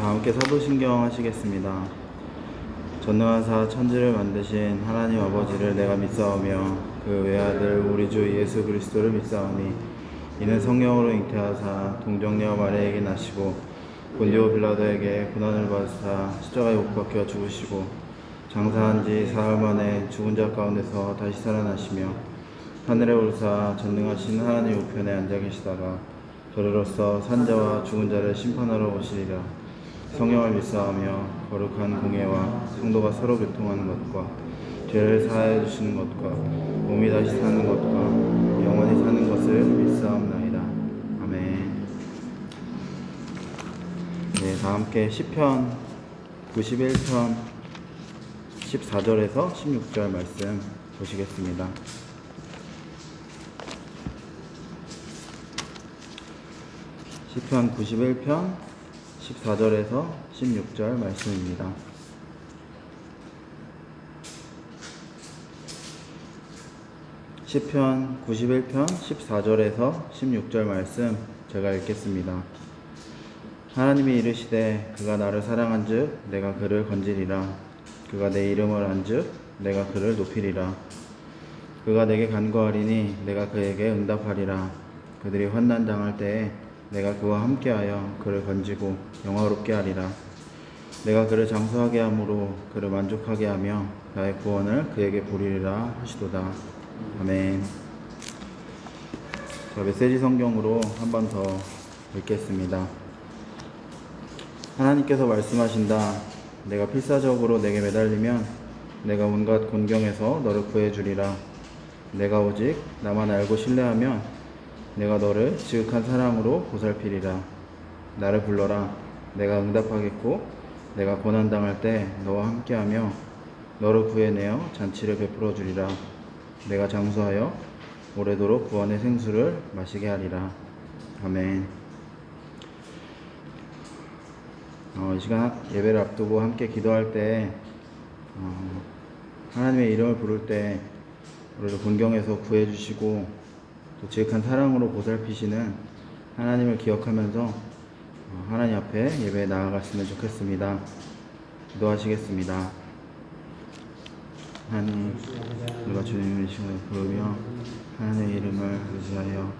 다 함께 사도신경 하시겠습니다. 전능하사 천지를 만드신 하나님 아버지를 내가 믿사오며 그 외아들 우리 주 예수 그리스도를 믿사오니 이는 성령으로 잉태하사 동정녀 마리아에게 나시고 본디오 빌라도에게 고난을 받으사 십자가에 못 박혀 죽으시고 장사한 지 사흘 만에 죽은 자 가운데서 다시 살아나시며 하늘에 오르사 전능하신 하나님 우편에 앉아 계시다가 저리로서 산자와 죽은 자를 심판하러 오시리라. 성령을 믿사오며 거룩한 공예와 성도가 서로 교통하는 것과 죄를 사하여 주시는 것과 몸이 다시 사는 것과 영원히 사는 것을 믿사옵나이다. 아멘. 네, 다 함께 시편 91편 14절에서 16절 말씀 보시겠습니다. 시편 91편 14절에서 16절 말씀입니다. 시편 91편 14절에서 16절 말씀 제가 읽겠습니다. 하나님이 이르시되 그가 나를 사랑한즉 내가 그를 건지리라. 그가 내 이름을 안즉 내가 그를 높이리라. 그가 내게 간구하리니 내가 그에게 응답하리라. 그들이 환난 당할 때에 내가 그와 함께하여 그를 건지고 영화롭게 하리라. 내가 그를 장수하게 함으로 그를 만족하게 하며 나의 구원을 그에게 보리리라 하시도다. 아멘. 자, 메시지 성경으로 한 번 더 읽겠습니다. 하나님께서 말씀하신다. 내가 필사적으로 내게 매달리면 내가 온갖 곤경에서 너를 구해주리라. 내가 오직 나만 알고 신뢰하면 내가 너를 지극한 사랑으로 보살피리라. 나를 불러라. 내가 응답하겠고 내가 고난당할 때 너와 함께하며 너를 구해내어 잔치를 베풀어 주리라. 내가 장수하여 오래도록 구원의 생수를 마시게 하리라. 아멘. 이 시간 예배를 앞두고 함께 기도할 때 하나님의 이름을 부를 때 우리를 곤경에서 구해주시고 또 지극한 사랑으로 보살피시는 하나님을 기억하면서 하나님 앞에 예배에 나아갔으면 좋겠습니다. 기도하시겠습니다. 하나님, 우리가 주님의 이름을 부르며 하나님의 이름을 의지하여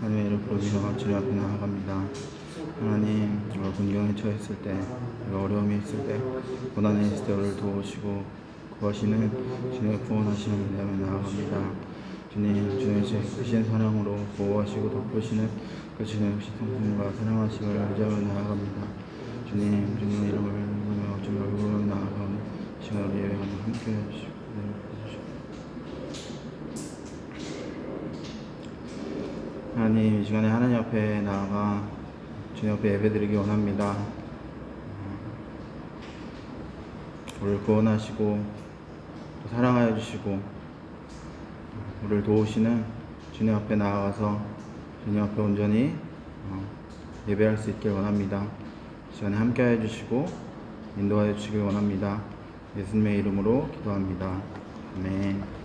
하나님의 이름을 부르며 주님 앞에 나아갑니다. 하나님, 우리가 곤경에 처했을 때, 우리가 어려움이 있을 때, 고난에 있을 때 우리를 도우시고 구하시는 주님의 구원하시는 은혜에 나아갑니다. 주님의 크신 사랑으로 보호하시고 덮으시는 그 주님의 성품과 사랑하심을 의지하며 나아갑니다. 주님의 이름을 부르며 주님 얼굴로 나아가는 시간 우리 예배에 함께 해주시고 하나님, 이 시간에 하나님 앞에 나아가 주님 앞에 예배드리기 원합니다. 우리를 구원하시고 또 사랑하여 주시고 우리를 도우시는 주님 앞에 나아가서 주님 앞에 온전히 예배할 수 있길 원합니다. 이 시간에 함께하여 주시고 인도하여 주시길 원합니다. 예수님의 이름으로 기도합니다. 아멘.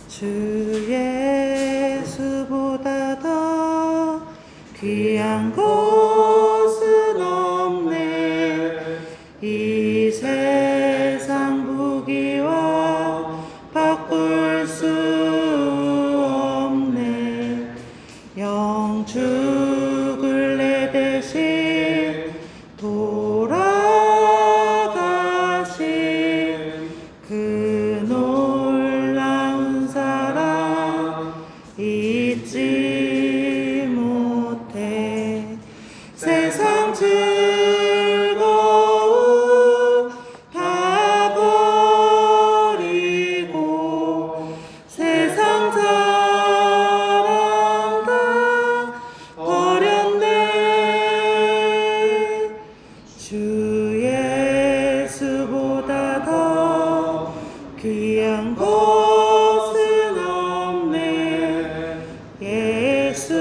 주 예수보다 더 귀한 것은 없네. 이 세상 부귀와 바꿀 수 없네. 영 죽을 내 대신 돌아가신 그 놀라운 사랑 잊지 못해. 세상 즐거움 다 버리고 세상 사랑 다 버렸네. 주 예수보다 더 귀한 것은 없네. 예수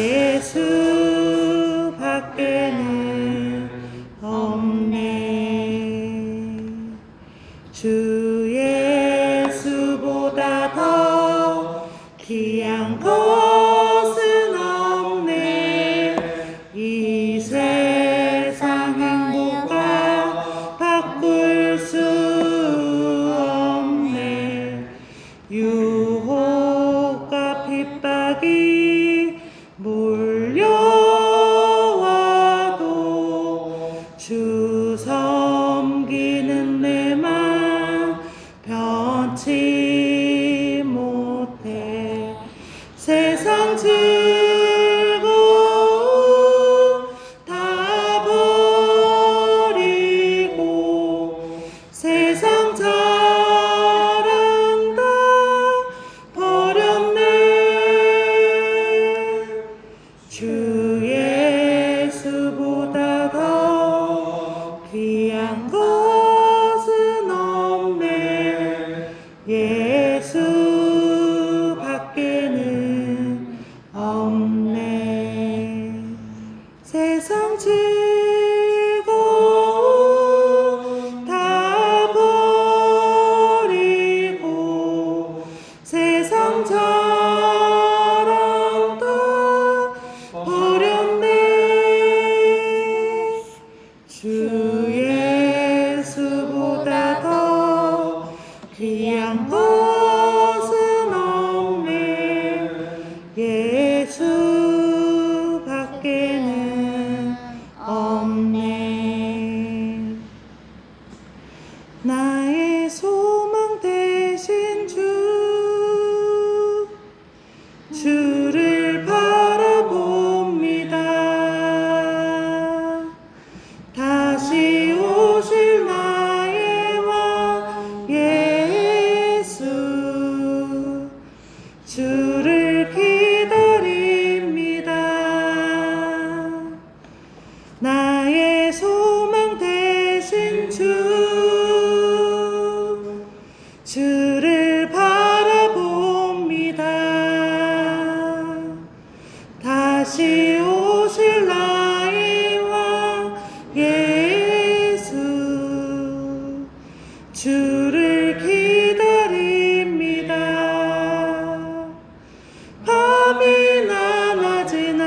예수 밖에는 없네. 주 예수보다 더 귀한 것은 없네. 이 세상 행복과 바꿀 수 없네. 유혹과 핍박이 몰려와도 주 섬기는 내 맘 변치 못해. 세상 즐거움 다 버리고 세상 자랑 다 버렸네. 주 예수보다 더 귀한 것은 없네. 예수 밖에는 없네. 세상 즐거움 다 버리고 세상 자랑 다 버렸네. 주 예수보다 더 귀한 것은 없네. 예수 밖에는 없네. 나의 소망 되신 주를 바라봅니다. 다시 오실 나의 왕 예수, 주를 기다립니다. 나의 소망 되신 주를 바라봅니다. 다시 오실 나의 왕 예수, 주를 기다립니다. 밤이나 낮이나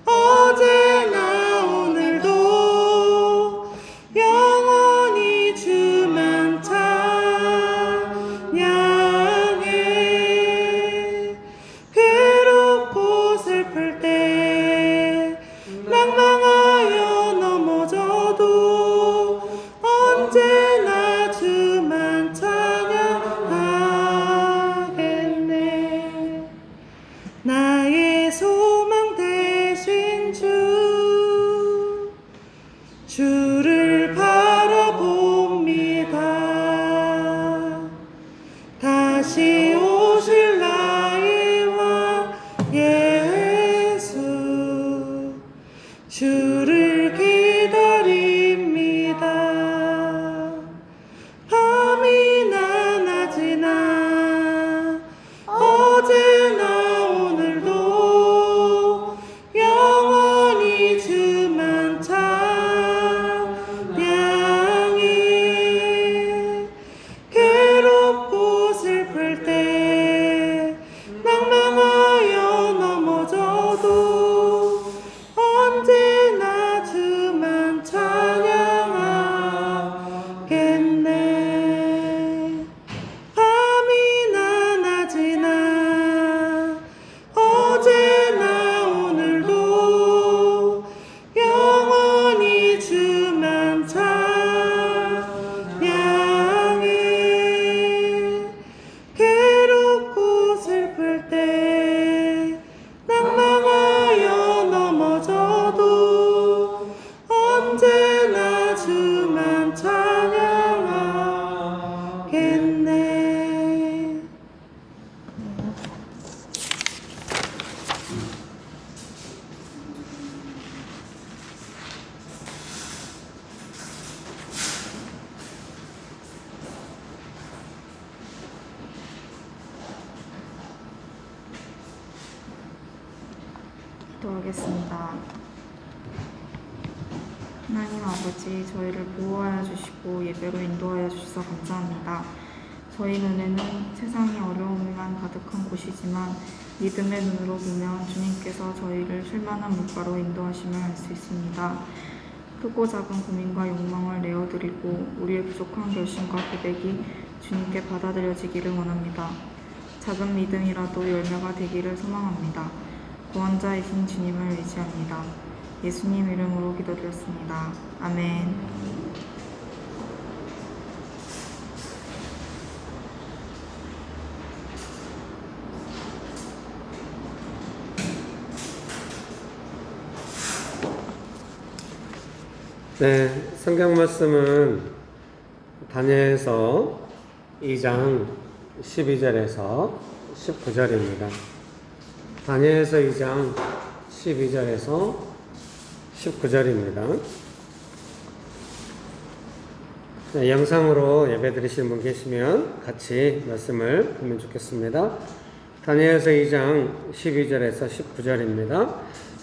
어제나 오늘도 영원히 주만 찬양해. 괴롭고 슬플 때 낭망하여 넘어져도 언제나 주만 찬양하겠네. 나의 소망 되신 주를 바라봅니다. 다시 오실 나의 왕 예수, 주를 기다립니다. 밤이나 낮이나 어제나 오늘도 영원히 주만 찬양해. 괴롭고 슬플 때 낭망하여 넘어져도 언제나 기도하겠습니다. 하나님 아버지, 저희를 보호하여 주시고 예배로 인도하여 주셔서 감사합니다. 저희 눈에는 세상의 어려움만 가득한 곳이지만 믿음의 눈으로 보면 주님께서 저희를 쉴만한 물가로 인도하심을 알 수 있습니다. 크고 작은 고민과 욕망을 내어드리고 우리의 부족한 결심과 고백이 주님께 받아들여지기를 원합니다. 작은 믿음이라도 열매가 되기를 소망합니다. 구원자이신 주님을 의지합니다. 예수님 이름으로 기도드렸습니다. 아멘. 네, 성경 말씀은 다니엘서 2장 12절에서 19절입니다. 다니엘서 2장 12절에서 19절입니다. 네, 영상으로 예배 드리시는 분 계시면 같이 말씀을 보면 좋겠습니다. 다니엘서 2장 12절에서 19절입니다.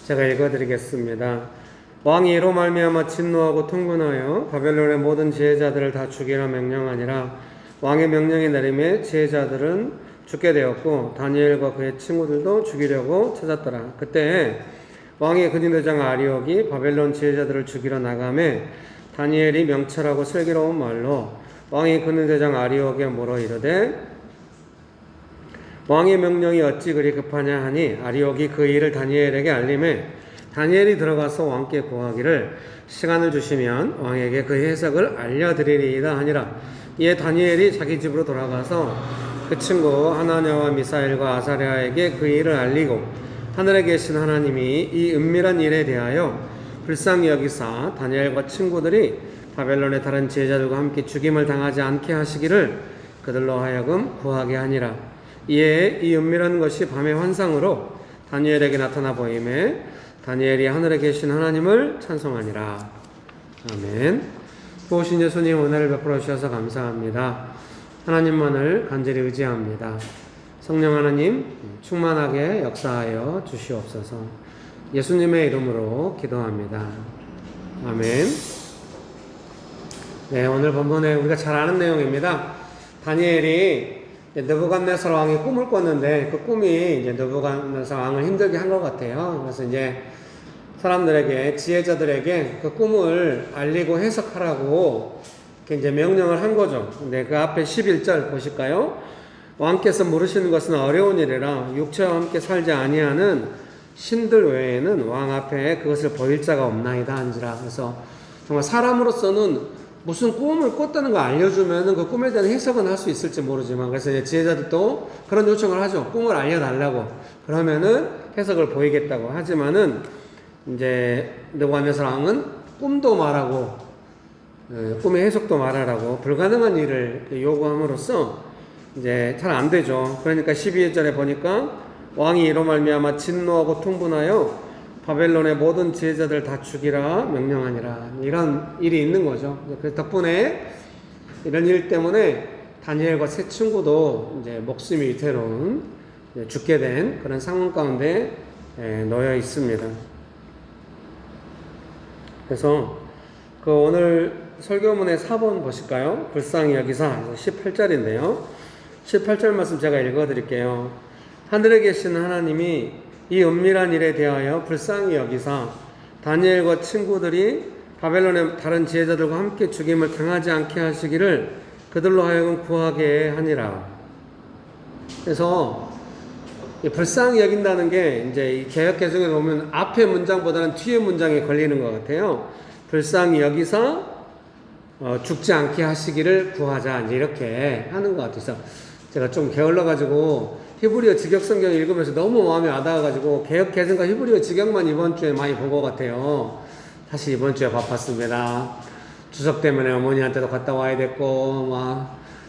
제가 읽어드리겠습니다. 왕이 이로 말미암아 진노하고 통분하여 바벨론의 모든 지혜자들을 다 죽이라 명령하니라. 왕의 명령이 내림에 지혜자들은 죽게 되었고 다니엘과 그의 친구들도 죽이려고 찾았더라. 그때 왕의 근위대장 아리옥이 바벨론 지혜자들을 죽이러 나가매 다니엘이 명철하고 슬기로운 말로 왕의 근위대장 아리옥에 물어 이르되 왕의 명령이 어찌 그리 급하냐 하니 아리옥이 그 일을 다니엘에게 알림해 다니엘이 들어가서 왕께 구하기를 시간을 주시면 왕에게 그 해석을 알려드리리이다 하니라. 이에 다니엘이 자기 집으로 돌아가서 그 친구 하나냐와 미사엘과 아사랴에게 그 일을 알리고 하늘에 계신 하나님이 이 은밀한 일에 대하여 불쌍히 여기사 다니엘과 친구들이 바벨론의 다른 지혜자들과 함께 죽임을 당하지 않게 하시기를 그들로 하여금 구하게 하니라. 이에 이 은밀한 것이 밤의 환상으로 다니엘에게 나타나 보임에 다니엘이 하늘에 계신 하나님을 찬송하니라. 아멘. 보신 예수님 은혜를 베풀어 주셔서 감사합니다. 하나님만을 간절히 의지합니다. 성령 하나님 충만하게 역사하여 주시옵소서. 예수님의 이름으로 기도합니다. 아멘. 네, 오늘 본문에 우리가 잘 아는 내용입니다. 다니엘이 느부갓네살 왕이 꿈을 꿨는데 그 꿈이 이제 느부갓네살 왕을 힘들게 한 것 같아요. 그래서 이제 사람들에게, 지혜자들에게 그 꿈을 알리고 해석하라고 이렇게 이제 명령을 한 거죠. 근데 그 앞에 11절 보실까요? 왕께서 물으시는 것은 어려운 일이라 육체와 함께 살지 아니하는 신들 외에는 왕 앞에 그것을 보일 자가 없나이다 한지라. 그래서 정말 사람으로서는 무슨 꿈을 꿨다는 거 알려주면은 그 꿈에 대한 해석은 할 수 있을지 모르지만, 그래서 이제 지혜자들도 그런 요청을 하죠. 꿈을 알려달라고. 그러면은 해석을 보이겠다고. 하지만은 이제 느부갓네살 왕은 꿈도 말하고 꿈의 해석도 말하라고 불가능한 일을 요구함으로써 이제 잘 안 되죠. 그러니까 12절에 보니까 왕이 이로 말미암아 진노하고 통분하여 바벨론의 모든 지혜자들 다 죽이라 명령하니라. 이런 일이 있는 거죠. 그래서 덕분에 이런 일 때문에 다니엘과 세 친구도 이제 목숨이 위태로운 죽게 된 그런 상황 가운데 놓여 있습니다. 그래서 그 오늘 설교문의 4번 보실까요? 불쌍히 여기사 18절인데요. 18절 말씀 제가 읽어드릴게요. 하늘에 계신 하나님이 이 은밀한 일에 대하여 불쌍히 여기사 다니엘과 친구들이 바벨론의 다른 지혜자들과 함께 죽임을 당하지 않게 하시기를 그들로 하여금 구하게 하니라. 그래서 불쌍히 여긴다는 게 이제 이 개역 개정에 보면 앞에 문장보다는 뒤에 문장에 걸리는 것 같아요. 불쌍히 여기사 죽지 않게 하시기를 구하자, 이제 이렇게 하는 것 같아서 제가 좀 게을러가지고 히브리어 직역성경 읽으면서 너무 마음이 와닿아가지고 개역 개정과 히브리어 직역만 이번 주에 많이 본 것 같아요. 사실 이번 주에 바빴습니다. 추석 때문에 어머니한테도 갔다 와야 됐고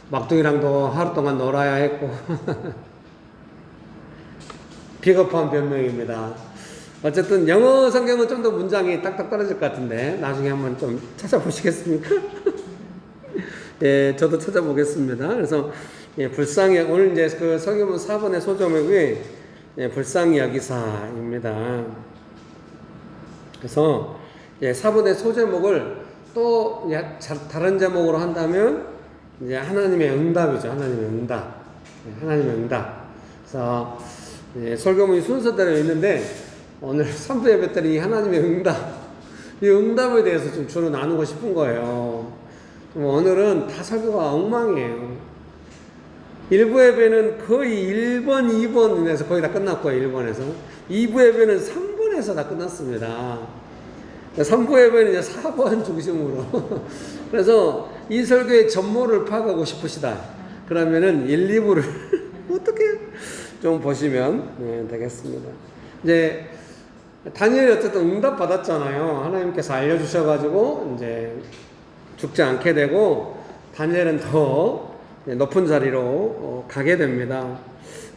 막둥이랑도 하루 동안 놀아야 했고 비겁한 변명입니다. 어쨌든 영어 성경은 좀 더 문장이 딱딱 떨어질 것 같은데 나중에 한번 좀 찾아보시겠습니까? 예, 저도 찾아보겠습니다. 그래서 불쌍히 오늘 이제 그 설교문 4번의 소제목이 불쌍히 여기사입니다. 그래서 사본의 소제목을 또 다른 제목으로 한다면 이제 하나님의 응답이죠. 하나님의 응답. 하나님의 응답. 그래서 설교문이 순서대로 있는데 오늘 3부 예배 때 이 하나님의 응답, 이 응답에 대해서 좀 주로 나누고 싶은 거예요. 오늘은 다 설교가 엉망이에요. 1부 예배는 거의 1번, 2번에서 거의 다 끝났고요. 1번에서. 2부 예배는 3번에서 다 끝났습니다. 3부 예배는 이제 4번 중심으로. 그래서 이 설교의 전모를 파악하고 싶으시다. 그러면은 1, 2부를 어떻게 좀 보시면 되겠습니다. 이제 다니엘이 어쨌든 응답 받았잖아요. 하나님께서 알려주셔가지고 이제 죽지 않게 되고 다니엘은 더 높은 자리로 가게 됩니다.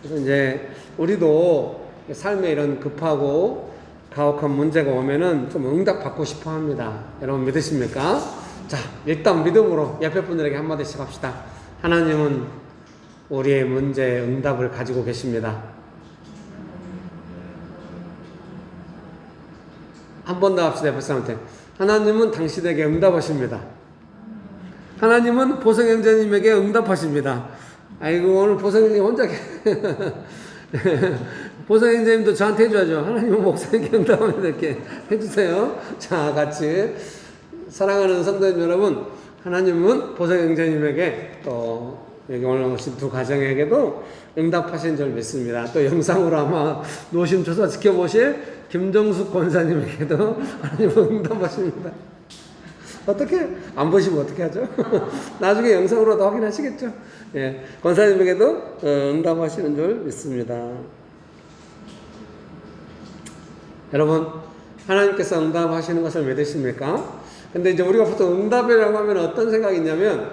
그래서 이제 우리도 삶에 이런 급하고 가혹한 문제가 오면은 좀 응답 받고 싶어 합니다. 여러분 믿으십니까? 자, 일단 믿음으로 옆에 분들에게 한마디씩 합시다. 하나님은 우리의 문제에 응답을 가지고 계십니다. 한 번 더 합시다. 옆에 사람한테. 하나님은 당신에게 응답하십니다. 하나님은 보성형제님에게 응답하십니다. 아이고, 오늘 보성형제님 혼자 보성형제님도 저한테 해줘야죠. 하나님은 목사님께 응답하면 이렇게 해주세요. 자, 같이. 사랑하는 성도님 여러분, 하나님은 보성형제님에게 또 여기 오늘 오신 두 가정에게도 응답하신 줄 믿습니다. 또 영상으로 아마 노심초사 지켜보실 김정숙 권사님에게도 하나님은 응답하십니다. 어떻게? 안 보시면 어떻게 하죠? 나중에 영상으로도 확인하시겠죠? 예, 권사님에게도 응답하시는 줄 믿습니다. 여러분, 하나님께서 응답하시는 것을 믿으십니까? 근데 이제 우리가 보통 응답이라고 하면 어떤 생각이 있냐면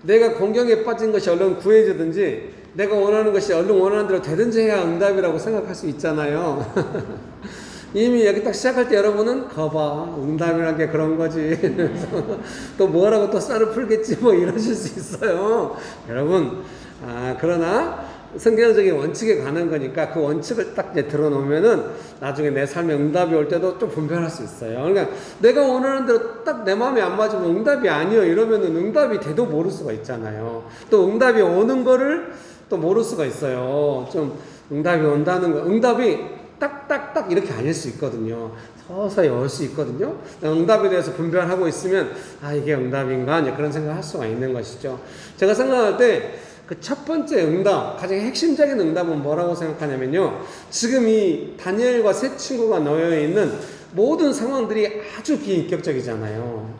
내가 공경에 빠진 것이 얼른 구해지든지 내가 원하는 것이 얼른 원하는 대로 되든지 해야 응답이라고 생각할 수 있잖아요. 이미 여기 딱 시작할 때 여러분은 거봐 응답이란 게 그런 거지. 또 뭐라고 또 썰을 풀겠지 뭐 이러실 수 있어요. 여러분 그러나 성경적인 원칙에 관한 거니까 그 원칙을 딱 이제 들어놓으면은 나중에 내 삶에 응답이 올 때도 좀 분별할 수 있어요. 그러니까 내가 원하는 대로 딱 내 마음에 안 맞으면 응답이 아니요 이러면은 응답이 돼도 모를 수가 있잖아요. 또 응답이 오는 거를 또 모를 수가 있어요. 좀 응답이 온다는 거, 응답이 딱딱딱 이렇게 아닐 수 있거든요. 서서히 올 수 있거든요. 응답에 대해서 분별하고 있으면 이게 응답인가 이제 그런 생각을 할 수가 있는 것이죠. 제가 생각할 때 그 첫 번째 응답, 가장 핵심적인 응답은 뭐라고 생각하냐면요. 지금 이 다니엘과 세 친구가 놓여 있는 모든 상황들이 아주 비인격적이잖아요.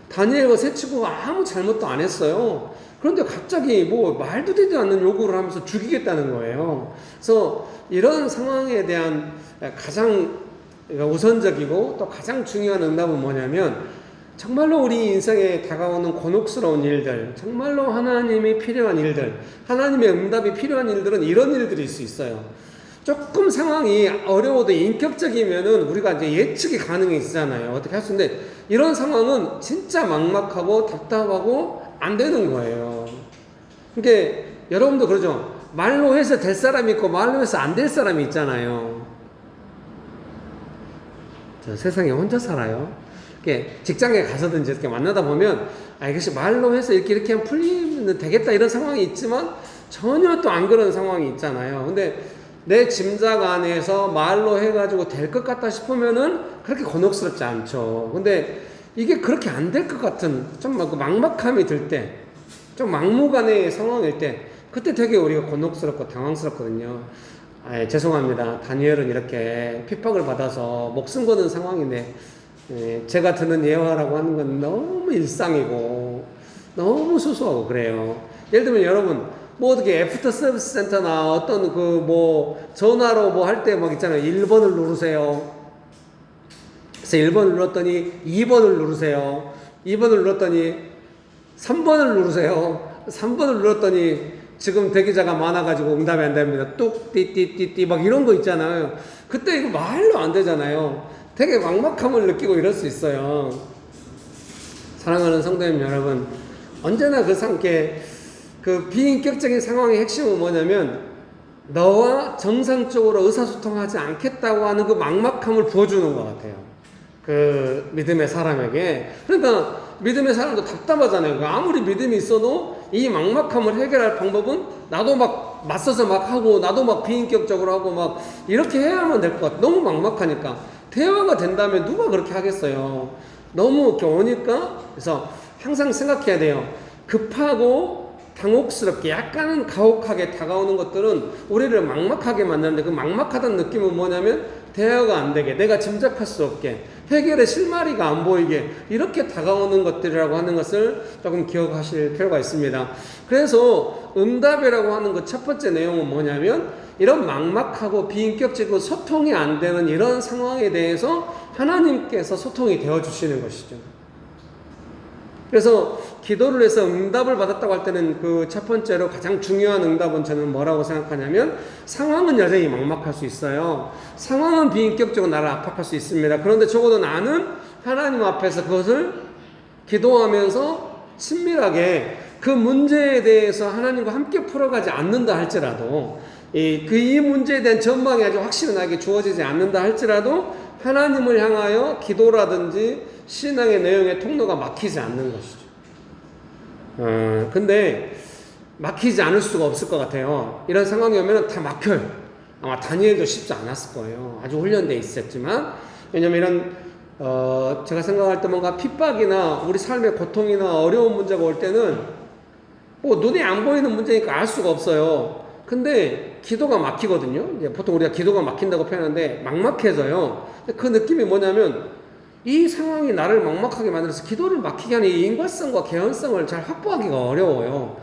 다니엘과 세 친구가 아무 잘못도 안 했어요. 그런데 갑자기 뭐 말도 되지 않는 요구를 하면서 죽이겠다는 거예요. 그래서 이런 상황에 대한 가장 우선적이고 또 가장 중요한 응답은 뭐냐면 정말로 우리 인생에 다가오는 곤혹스러운 일들, 정말로 하나님이 필요한 일들, 하나님의 응답이 필요한 일들은 이런 일들일 수 있어요. 조금 상황이 어려워도 인격적이면은 우리가 이제 예측이 가능해지잖아요. 어떻게 할 수 있는데 이런 상황은 진짜 막막하고 답답하고 안 되는 거예요. 그러니까 여러분도 그러죠. 말로 해서 될 사람이 있고 말로 해서 안 될 사람이 있잖아요. 저 세상에 혼자 살아요. 이렇게 직장에 가서든지 이렇게 만나다 보면 이것이 말로 해서 이렇게 하면 풀리면 되겠다 이런 상황이 있지만 전혀 또 안 그런 상황이 있잖아요. 근데 내 짐작 안에서 말로 해가지고 될 것 같다 싶으면은 그렇게 곤혹스럽지 않죠. 근데 이게 그렇게 안 될 것 같은 좀 막막함이 들 때, 좀 막무가내의 상황일 때 그때 되게 우리가 곤혹스럽고 당황스럽거든요. 죄송합니다. 다니엘은 이렇게 핍박을 받아서 목숨 거는 상황인데 제가 드는 예화라고 하는 건 너무 일상이고 너무 소소하고 그래요. 예를 들면 여러분 뭐 어떻게 애프터 서비스 센터나 어떤 그 뭐 전화로 뭐 할 때 막 있잖아요. 1번을 누르세요. 그래서 1번을 눌렀더니 2번을 누르세요. 2번을 눌렀더니 3번을 누르세요. 3번을 눌렀더니 지금 대기자가 많아가지고 응답이 안 됩니다. 뚝 띠띠띠띠 막 이런 거 있잖아요. 그때 이거 말로 안 되잖아요. 되게 막막함을 느끼고 이럴 수 있어요. 사랑하는 성도님 여러분, 언제나 그 비인격적인 상황의 핵심은 뭐냐면 너와 정상적으로 의사소통하지 않겠다고 하는 그 막막함을 부어주는 것 같아요. 그 믿음의 사람에게. 그러니까 믿음의 사람도 답답하잖아요. 아무리 믿음이 있어도 이 막막함을 해결할 방법은 나도 막 맞서서 막 하고 나도 막 비인격적으로 하고 막 이렇게 해야만 될 것 같아요. 너무 막막하니까. 대화가 된다면 누가 그렇게 하겠어요. 너무 이렇게 오니까. 그래서 항상 생각해야 돼요. 급하고 당혹스럽게 약간은 가혹하게 다가오는 것들은 우리를 막막하게 만드는데, 그 막막하다는 느낌은 뭐냐면 대화가 안 되게, 내가 짐작할 수 없게, 해결의 실마리가 안 보이게 이렇게 다가오는 것들이라고 하는 것을 조금 기억하실 필요가 있습니다. 그래서 응답이라고 하는 그 첫 번째 내용은 뭐냐면, 이런 막막하고 비인격적이고 소통이 안 되는 이런 상황에 대해서 하나님께서 소통이 되어 주시는 것이죠. 그래서 기도를 해서 응답을 받았다고 할 때는 그 첫 번째로 가장 중요한 응답은 저는 뭐라고 생각하냐면, 상황은 여전히 막막할 수 있어요. 상황은 비인격적으로 나를 압박할 수 있습니다. 그런데 적어도 나는 하나님 앞에서 그것을 기도하면서 친밀하게 그 문제에 대해서 하나님과 함께 풀어가지 않는다 할지라도, 이 문제에 대한 전망이 아주 확실하게 주어지지 않는다 할지라도 하나님을 향하여 기도라든지 신앙의 내용의 통로가 막히지 않는 것이죠. 근데 막히지 않을 수가 없을 것 같아요. 이런 상황이 오면 다 막혀요. 아마 다니엘도 쉽지 않았을 거예요. 아주 훈련되어 있었지만. 왜냐면 이런 제가 생각할 때 뭔가 핍박이나 우리 삶의 고통이나 어려운 문제가 올 때는 뭐 눈에 안 보이는 문제니까 알 수가 없어요. 근데 기도가 막히거든요. 이제 보통 우리가 기도가 막힌다고 표현하는데 막막해져요. 그 느낌이 뭐냐면, 이 상황이 나를 막막하게 만들어서 기도를 막히게 하는 이 인과성과 개연성을 잘 확보하기가 어려워요.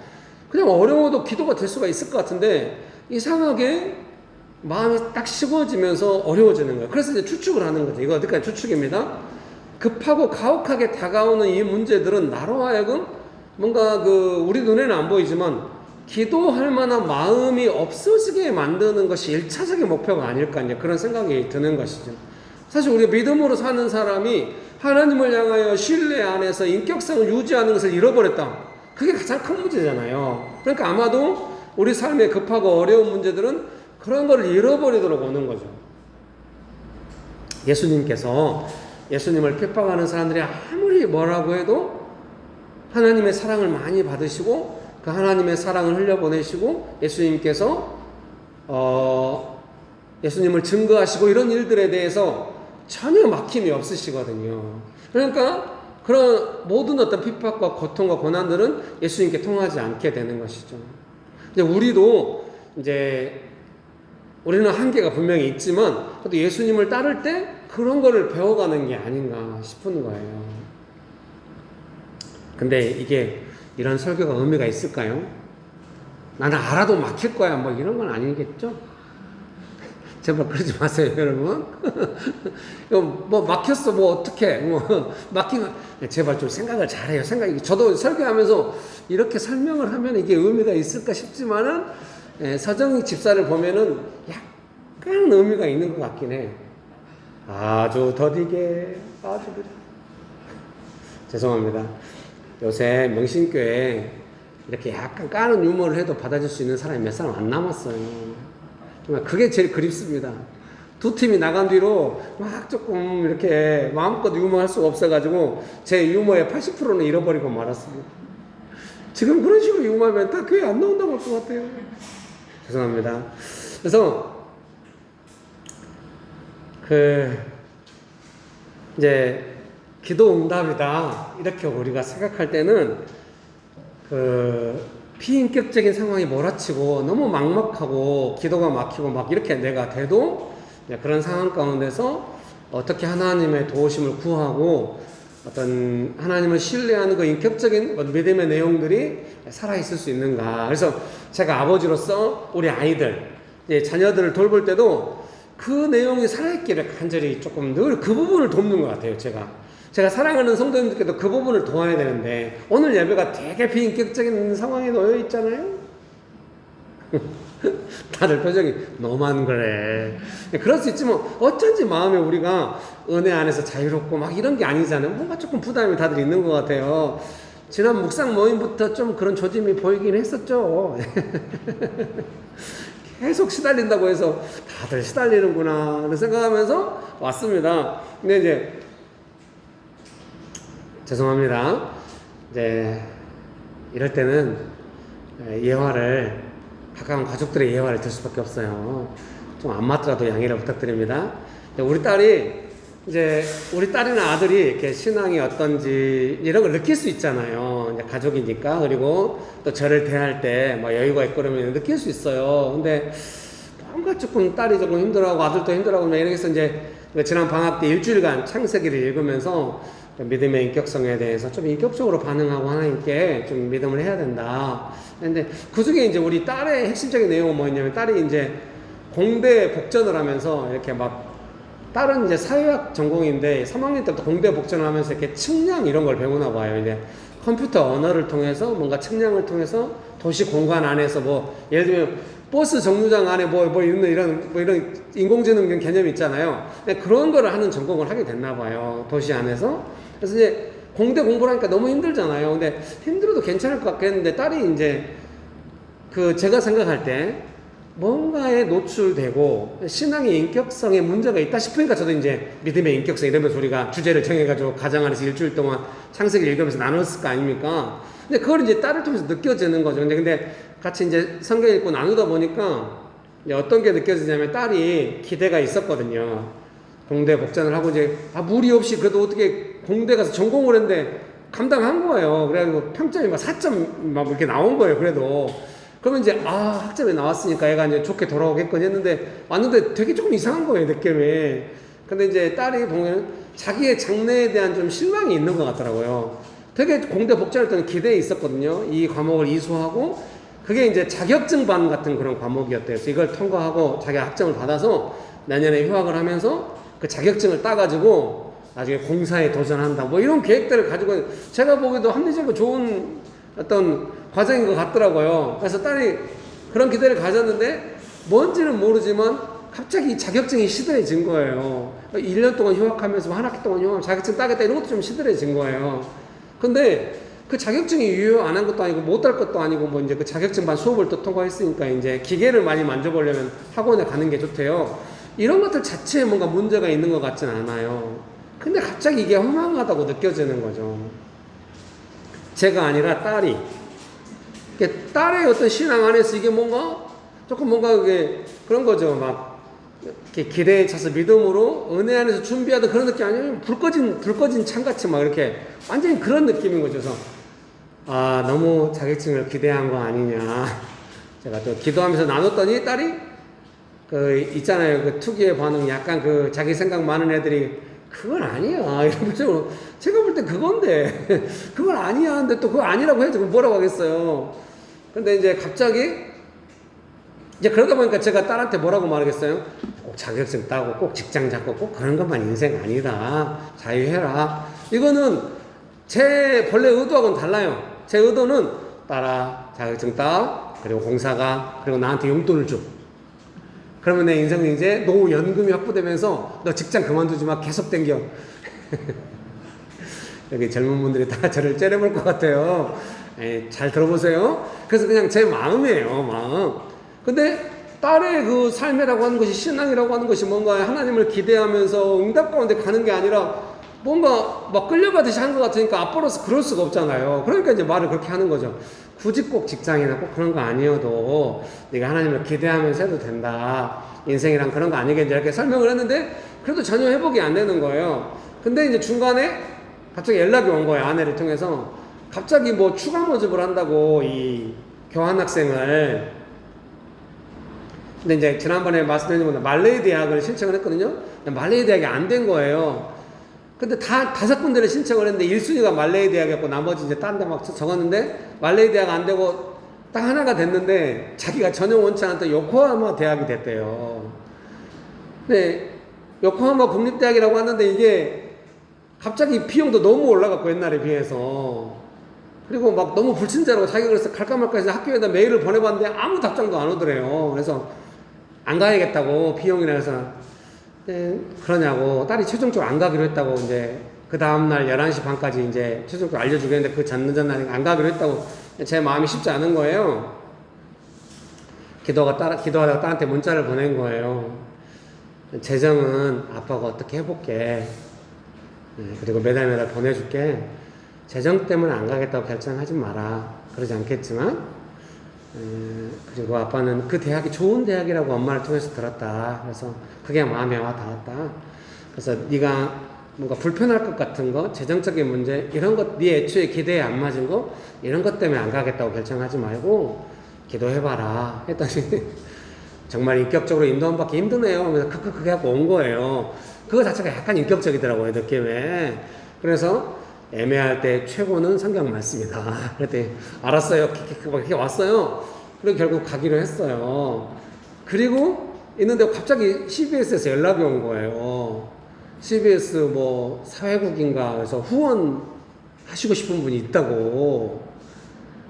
그냥 어려워도 기도가 될 수가 있을 것 같은데 이상하게 마음이 딱 식어지면서 어려워지는 거예요. 그래서 이제 추측을 하는 거죠. 이거 어디까지 추측입니다. 급하고 가혹하게 다가오는 이 문제들은 나로 하여금 뭔가 우리 눈에는 안 보이지만 기도할 만한 마음이 없어지게 만드는 것이 1차적인 목표가 아닐까, 이제 그런 생각이 드는 것이죠. 사실 우리가 믿음으로 사는 사람이 하나님을 향하여 신뢰 안에서 인격성을 유지하는 것을 잃어버렸다. 그게 가장 큰 문제잖아요. 그러니까 아마도 우리 삶에 급하고 어려운 문제들은 그런 걸 잃어버리도록 오는 거죠. 예수님을 핍박하는 사람들이 아무리 뭐라고 해도 하나님의 사랑을 많이 받으시고 그 하나님의 사랑을 흘려보내시고 예수님께서 예수님을 증거하시고 이런 일들에 대해서 전혀 막힘이 없으시거든요. 그러니까 그런 모든 어떤 핍박과 고통과 고난들은 예수님께 통하지 않게 되는 것이죠. 이제 우리는 한계가 분명히 있지만 또 예수님을 따를 때 그런 거를 배워가는 게 아닌가 싶은 거예요. 근데 이게 이런 설교가 의미가 있을까요? 나는 알아도 막힐 거야 뭐 이런 건 아니겠죠? 제발 그러지 마세요, 여러분. 뭐 막혔어, 뭐 어떡해. 막히면 제발 좀 생각을 잘해요. 저도 설교하면서 이렇게 설명을 하면 이게 의미가 있을까 싶지만은 서정희 집사를 보면은 약간 의미가 있는 것 같긴 해. 아주 더디게 아주 그래. 죄송합니다. 요새 명신교회 이렇게 약간 까는 유머를 해도 받아줄 수 있는 사람이 몇 사람 안 남았어요. 정말 그게 제일 그립습니다. 두 팀이 나간 뒤로 막 조금 이렇게 마음껏 유머할 수가 없어가지고 제 유머의 80%는 잃어버리고 말았습니다. 지금 그런 식으로 유머하면 다 교회 안 나온다고 할 것 같아요. 죄송합니다. 그래서 이제 기도 응답이다 이렇게 우리가 생각할 때는 비인격적인 상황이 몰아치고 너무 막막하고 기도가 막히고 막 이렇게 내가 돼도 그런 상황 가운데서 어떻게 하나님의 도우심을 구하고 어떤 하나님을 신뢰하는 그 인격적인 믿음의 내용들이 살아있을 수 있는가. 그래서 제가 아버지로서 우리 아이들, 자녀들을 돌볼 때도 그 내용이 살아있기를 간절히 조금 늘 그 부분을 돕는 것 같아요. 제가 사랑하는 성도님들께도 그 부분을 도와야 되는데 오늘 예배가 되게 비인격적인 상황에 놓여 있잖아요. 다들 표정이 너만 그래. 그럴 수 있지만 어쩐지 마음에 우리가 은혜 안에서 자유롭고 막 이런 게 아니잖아요. 뭔가 조금 부담이 다들 있는 것 같아요. 지난 묵상 모임부터 좀 그런 조짐이 보이긴 했었죠. 계속 시달린다고 해서 다들 시달리는구나 라는 생각하면서 왔습니다. 근데 이제 죄송합니다. 이제 이럴 때는 가까운 가족들의 예화를 들 수밖에 없어요. 좀 안 맞더라도 양해를 부탁드립니다. 우리 딸이나 아들이 이렇게 신앙이 어떤지 이런 걸 느낄 수 있잖아요. 이제 가족이니까. 그리고 또 저를 대할 때 막 여유가 있고 그러면 느낄 수 있어요. 근데 뭔가 조금 딸이 조금 힘들어하고 아들도 힘들어하고 이렇게 해서 이제 지난 방학 때 일주일간 창세기를 읽으면서 믿음의 인격성에 대해서 좀 인격적으로 반응하고 하나님께 좀 믿음을 해야 된다. 근데 그 중에 이제 우리 딸의 핵심적인 내용은 뭐였냐면, 딸이 이제 공대 복전을 하면서 이렇게 막, 딸은 이제 사회학 전공인데 3학년 때부터 공대 복전을 하면서 이렇게 측량 이런 걸 배우나 봐요. 이제 컴퓨터 언어를 통해서 뭔가 측량을 통해서 도시 공간 안에서 뭐, 예를 들면 버스 정류장 안에 이런 인공지능 개념이 있잖아요. 그런 거를 하는 전공을 하게 됐나 봐요. 도시 안에서. 그래서 이제 공대 공부를 하니까 너무 힘들잖아요. 근데 힘들어도 괜찮을 것 같겠는데, 딸이 이제 제가 생각할 때 뭔가에 노출되고 신앙의 인격성에 문제가 있다 싶으니까 저도 이제 믿음의 인격성 이러면서 우리가 주제를 정해가지고 가정 안에서 일주일 동안 창세기 읽으면서 나눴을 거 아닙니까? 근데 그걸 이제 딸을 통해서 느껴지는 거죠. 근데 같이 이제 성경 읽고 나누다 보니까 이제 어떤 게 느껴지냐면, 딸이 기대가 있었거든요. 공대 복전을 하고 이제 무리 없이 그래도 어떻게 공대 가서 전공을 했는데 감당한 거예요. 그래가지고 평점이 막 4점 막 이렇게 나온 거예요. 그래도 그러면 이제 학점에 나왔으니까 애가 이제 좋게 돌아오겠거니 했는데, 왔는데 되게 조금 이상한 거예요, 느낌이. 근데 이제 딸이 보면 자기의 장래에 대한 좀 실망이 있는 것 같더라고요. 되게 공대 복전할 때는 기대에 있었거든요. 이 과목을 이수하고 그게 이제 자격증 반 같은 그런 과목이었대요. 그래서 이걸 통과하고 자기가 학점을 받아서 내년에 휴학을 하면서 그 자격증을 따가지고 나중에 공사에 도전한다, 뭐 이런 계획들을 가지고, 제가 보기에도 합리적이고 좋은 어떤 과정인 것 같더라고요. 그래서 딸이 그런 기대를 가졌는데 뭔지는 모르지만 갑자기 자격증이 시들해진 거예요. 1년 동안 휴학하면서 한 학기 동안 휴학하면 자격증 따겠다 이런 것도 좀 시들해진 거예요. 근데 그 자격증이 유효 안 한 것도 아니고 못 딸 것도 아니고 뭐 이제 그 자격증 반 수업을 또 통과했으니까 이제 기계를 많이 만져보려면 학원에 가는 게 좋대요. 이런 것들 자체에 뭔가 문제가 있는 것 같진 않아요. 근데 갑자기 이게 허망하다고 느껴지는 거죠. 제가 아니라 딸이. 딸의 어떤 신앙 안에서 이게 뭔가 그게 그런 거죠. 막 이렇게 기대에 차서 믿음으로 은혜 안에서 준비하던 그런 느낌 아니면 불 꺼진 창같이 막 이렇게 완전히 그런 느낌인 거죠. 그래서 너무 자격증을 기대한 거 아니냐. 제가 또 기도하면서 나눴더니 딸이 있잖아요. 그 특유의 반응, 약간 자기 생각 많은 애들이 그건 아니야 이러면서, 제가 볼 때 그건데 그건 아니야. 근데 또 그거 아니라고 해야지 뭐라고 하겠어요. 근데 이제 갑자기 이제 그러다 보니까 제가 딸한테 뭐라고 말하겠어요? 꼭 자격증 따고 꼭 직장 잡고 꼭 그런 것만 인생 아니다. 자유해라. 이거는 제 본래 의도하고는 달라요. 제 의도는 딸아 자격증 따, 그리고 공사가, 그리고 나한테 용돈을 줘. 그러면 내 인생은 이제 노후 연금이 확보되면서 너 직장 그만두지 마, 계속 땡겨. 여기 젊은 분들이 다 저를 째려볼 것 같아요. 잘 들어보세요. 그래서 그냥 제 마음이에요, 마음. 근데 딸의 그 삶이라고 하는 것이, 신앙이라고 하는 것이 뭔가 하나님을 기대하면서 응답 가운데 가는 게 아니라 뭔가 막 끌려가듯이 하는 것 같으니까 아빠로서 그럴 수가 없잖아요. 그러니까 이제 말을 그렇게 하는 거죠. 굳이 꼭 직장이나 꼭 그런 거 아니어도 네가 하나님을 기대하면서 해도 된다. 인생이란 그런 거 아니겠지, 이렇게 설명을 했는데 그래도 전혀 회복이 안 되는 거예요. 근데 이제 중간에 갑자기 연락이 온 거예요. 아내를 통해서. 갑자기 뭐 추가 모집을 한다고, 이 교환학생을. 근데 이제 지난번에 말씀드린 것보다 말레이 대학을 신청을 했거든요. 말레이 대학이 안 된 거예요. 근데 다 5군데를 신청을 했는데 1순위가 말레이 대학이었고 나머지 이제 딴 데 막 적었는데 말레이 대학 안 되고 딱 하나가 됐는데 자기가 전혀 원치 않았던 요코하마 대학이 됐대요. 근데 요코하마 국립대학이라고 하는데 이게 갑자기 비용도 너무 올라갔고 옛날에 비해서, 그리고 막 너무 불친절하고 자기가 그래서 갈까 말까 해서 학교에다 메일을 보내봤는데 아무 답장도 안 오더래요. 그래서 안 가야겠다고, 비용이라 해서. 그러냐고, 딸이 최종적으로 안 가기로 했다고, 이제 그 다음날 11시 반까지 이제 최종적으로 알려주기로 했는데 그 전날에 안 가기로 했다고. 제 마음이 쉽지 않은 거예요. 기도하다가 딸한테 문자를 보낸 거예요. 재정은 아빠가 어떻게 해볼게. 그리고 매달 보내줄게. 재정 때문에 안 가겠다고 결정하지 마라. 그러지 않겠지만, 그리고 아빠는 그 대학이 좋은 대학이라고 엄마를 통해서 들었다. 그래서 그게 마음에 와 닿았다. 그래서 네가 뭔가 불편할 것 같은 거, 재정적인 문제, 이런 것, 네 애초에 기대에 안 맞은 거, 이런 것 때문에 안 가겠다고 결정하지 말고 기도해봐라. 했더니 정말 인격적으로 인도함 받기 힘드네요. 그래서 그게 하고 온 거예요. 그거 자체가 약간 인격적이더라고요, 느낌에. 그래서 애매할 때 최고는 성경 말씀이다. 그랬더니 알았어요. 그렇게 왔어요. 그리고 결국 가기로 했어요. 그리고 있는데 갑자기 CBS에서 연락이 온 거예요. CBS 뭐 사회국인가 그래서 후원 하시고 싶은 분이 있다고.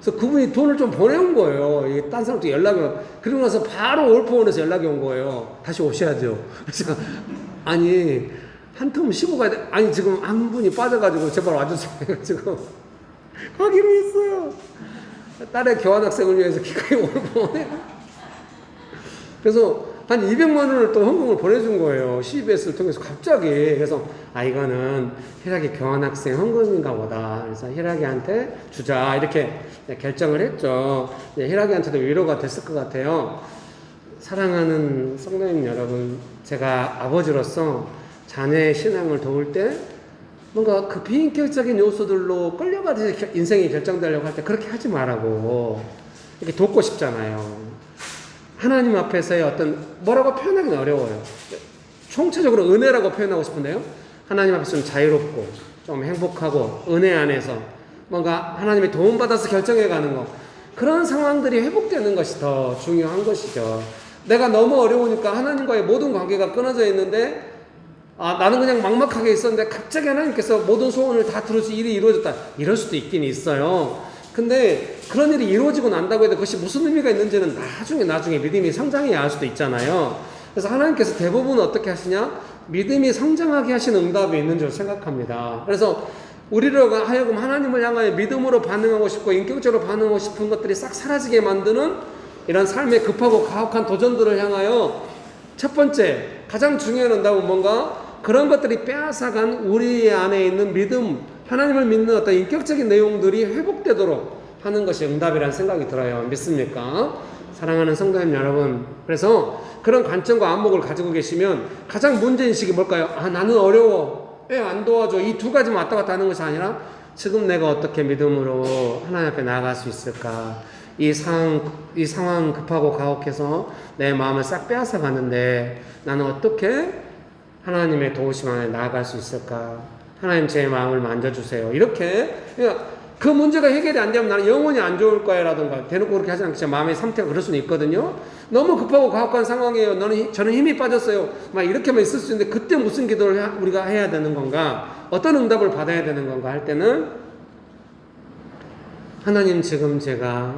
그래서 그분이 돈을 좀 보내온 거예요. 이게 딴 사람도 연락이 와. 그리고 나서 바로 올포원에서 연락이 온 거예요. 다시 오셔야죠. 그래서 아니 한 텀 쉬고 가야 돼. 아니 지금 한 분이 빠져가지고 제발 와주세요 해가지고 가기로 했어요. 딸의 교환학생을 위해서 기꺼이 올포원에. 그래서 한 200만 원을 또 헌금을 보내준 거예요. CBS를 통해서 갑자기. 그래서 이거는 희락이 교환학생 헌금인가 보다. 그래서 희락이한테 주자 이렇게 결정을 했죠. 희락이한테도 위로가 됐을 것 같아요. 사랑하는 성도님 여러분, 제가 아버지로서 자녀의 신앙을 도울 때 뭔가 그 비인격적인 요소들로 끌려가서 인생이 결정되려고 할 때 그렇게 하지 말라고. 이렇게 돕고 싶잖아요. 하나님 앞에서의 어떤 뭐라고 표현하기는 어려워요. 총체적으로 은혜라고 표현하고 싶은데요. 하나님 앞에서 좀 자유롭고 좀 행복하고 은혜 안에서 뭔가 하나님의 도움받아서 결정해가는 거, 그런 상황들이 회복되는 것이 더 중요한 것이죠. 내가 너무 어려우니까 하나님과의 모든 관계가 끊어져 있는데 나는 그냥 막막하게 있었는데 갑자기 하나님께서 모든 소원을 다 들어서 일이 이루어졌다. 이럴 수도 있긴 있어요. 근데 그런 일이 이루어지고 난다고 해도 그것이 무슨 의미가 있는지는 나중에 믿음이 성장해야 할 수도 있잖아요. 그래서 하나님께서 대부분 어떻게 하시냐? 믿음이 성장하게 하시는 응답이 있는 줄 생각합니다. 그래서 우리로 하여금 하나님을 향하여 믿음으로 반응하고 싶고 인격적으로 반응하고 싶은 것들이 싹 사라지게 만드는 이런 삶의 급하고 가혹한 도전들을 향하여 첫 번째 가장 중요한 응답은 뭔가 그런 것들이 빼앗아간 우리 안에 있는 믿음, 하나님을 믿는 어떤 인격적인 내용들이 회복되도록 하는 것이 응답이라는 생각이 들어요. 믿습니까? 사랑하는 성도님 여러분, 그래서 그런 관점과 안목을 가지고 계시면 가장 문제인식이 뭘까요? 나는 어려워. 왜 안 도와줘? 이 두 가지만 왔다 갔다 하는 것이 아니라 지금 내가 어떻게 믿음으로 하나님 앞에 나아갈 수 있을까? 이 상황 급하고 가혹해서 내 마음을 싹 빼앗아 가는데 나는 어떻게 하나님의 도우심 안에 나아갈 수 있을까? 하나님 제 마음을 만져주세요. 이렇게 그 문제가 해결이 안 되면 나는 영원히 안 좋을 거야 라든가 대놓고 그렇게 하지 않겠지만 마음의 상태가 그럴 수는 있거든요. 너무 급하고 가혹한 상황이에요. 저는 힘이 빠졌어요. 막 이렇게만 있을 수 있는데 그때 무슨 기도를 우리가 해야 되는 건가? 어떤 응답을 받아야 되는 건가 할 때는 하나님 지금 제가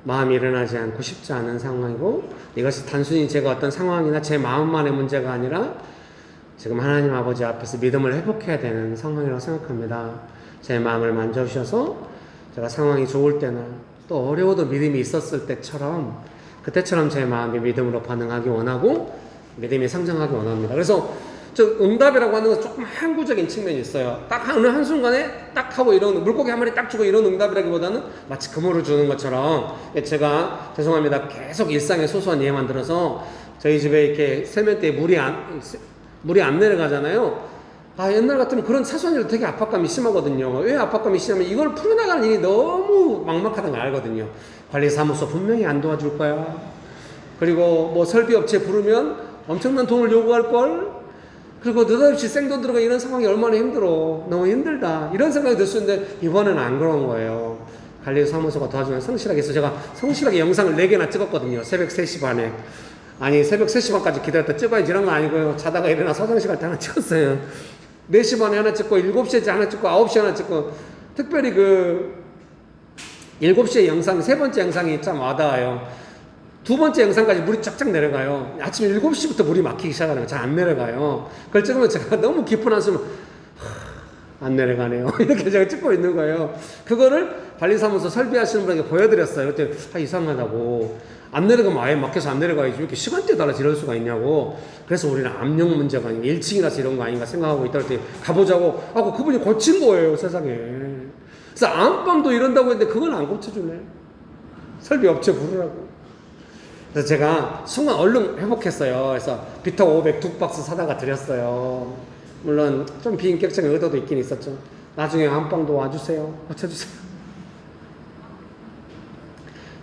마음이 일어나지 않고 싶지 않은 상황이고 이것이 단순히 제가 어떤 상황이나 제 마음만의 문제가 아니라 지금 하나님 아버지 앞에서 믿음을 회복해야 되는 상황이라고 생각합니다. 제 마음을 만져주셔서 제가 상황이 좋을 때나 또 어려워도 믿음이 있었을 때처럼 그때처럼 제 마음이 믿음으로 반응하기 원하고 믿음이 성장하기 원합니다. 그래서 저 응답이라고 하는 건 조금 항구적인 측면이 있어요. 딱 어느 한순간에 딱 하고 이런 물고기 한 마리 딱 주고 이런 응답이라기보다는 마치 그물을 주는 것처럼 제가 죄송합니다. 계속 일상의 소소한 예만 들어서 저희 집에 이렇게 세면대에 물이 안 내려가잖아요. 옛날 같으면 그런 사소한 일도 되게 압박감이 심하거든요. 왜 압박감이 심하면 이걸 풀어나가는 일이 너무 막막하다는 걸 알거든요. 관리사무소 분명히 안 도와줄 거야. 그리고 뭐 설비업체 부르면 엄청난 돈을 요구할걸. 그리고 느닷없이 생돈 들어가 이런 상황이 얼마나 힘들어. 너무 힘들다. 이런 생각이 들 수 있는데 이번에는 안 그런 거예요. 관리사무소가 도와주면 성실하게 해서 제가 성실하게 영상을 4개나 찍었거든요. 새벽 3시 반에. 아니 새벽 3시 반까지 기다렸다 찍어야지 이런 건 아니고요. 자다가 일어나서 화장실 갈 때 하나 찍었어요. 4시 반에 하나 찍고 7시에 하나 찍고 9시에 하나 찍고 특별히 그 7시에 영상 세 번째 영상이 참 와닿아요. 두 번째 영상까지 물이 쫙쫙 내려가요. 아침 7시부터 물이 막히기 시작하는 잘 안 내려가요. 그걸 찍으면 제가 너무 깊은 한숨을 안 내려가네요. 이렇게 제가 찍고 있는 거예요. 그거를 관리사무소 설비하시는 분에게 보여드렸어요. 그때 이상하다고. 안 내려가면 아예 막혀서 안 내려가야지 이렇게 시간대에 따라 이럴 수가 있냐고. 그래서 우리는 압력 문제가 아니고 1층이라서 이런 거 아닌가 생각하고 있다 할 때 가보자고 하고 그분이 고친 거예요, 세상에. 그래서 안방도 이런다고 했는데 그건 안 고쳐주네. 설비업체 부르라고. 그래서 제가 순간 얼른 회복했어요. 그래서 비타 500 두 박스 사다가 드렸어요. 물론 좀 비인격적인 의도도 있긴 있었죠. 나중에 안방도 와주세요. 고쳐주세요.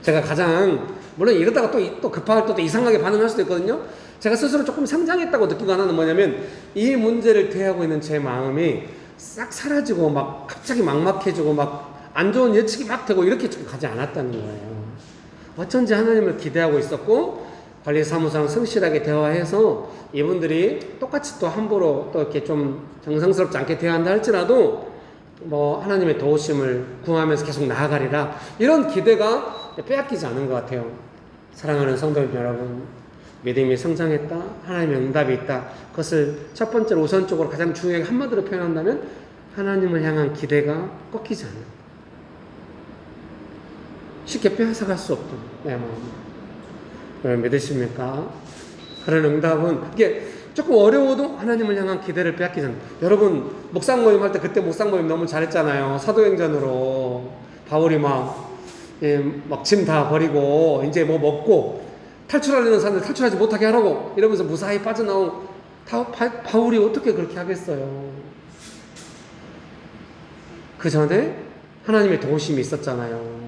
제가 가장 물론 이러다가 또 급할 때 또 이상하게 반응할 수도 있거든요. 제가 스스로 조금 성장했다고 느끼고 하나는 뭐냐면 이 문제를 대하고 있는 제 마음이 싹 사라지고 막 갑자기 막막해지고 막 안 좋은 예측이 막 되고 이렇게 좀 가지 않았다는 거예요. 어쩐지 하나님을 기대하고 있었고 관리사무소랑 성실하게 대화해서 이분들이 똑같이 또 함부로 또 이렇게 좀 정성스럽지 않게 대화한다 할지라도 뭐 하나님의 도우심을 구하면서 계속 나아가리라 이런 기대가 빼앗기지 않은 것 같아요. 사랑하는 성도 여러분, 믿음이 성장했다, 하나님의 응답이 있다. 그것을 첫 번째로 우선적으로 가장 중요하게 한마디로 표현한다면 하나님을 향한 기대가 꺾이지 않는, 쉽게 빼앗아갈 수 없던 내 마음. 여러분 믿으십니까? 그런 응답은 이게 조금 어려워도 하나님을 향한 기대를 빼앗기지 않는. 여러분 묵상 모임 할 때 그때 묵상 모임 너무 잘했잖아요. 사도행전으로 바울이 막 짐 다 버리고 이제 뭐 먹고 탈출하려는 사람들 탈출하지 못하게 하라고 이러면서 무사히 빠져나온 바울이 어떻게 그렇게 하겠어요? 그 전에 하나님의 도우심이 있었잖아요.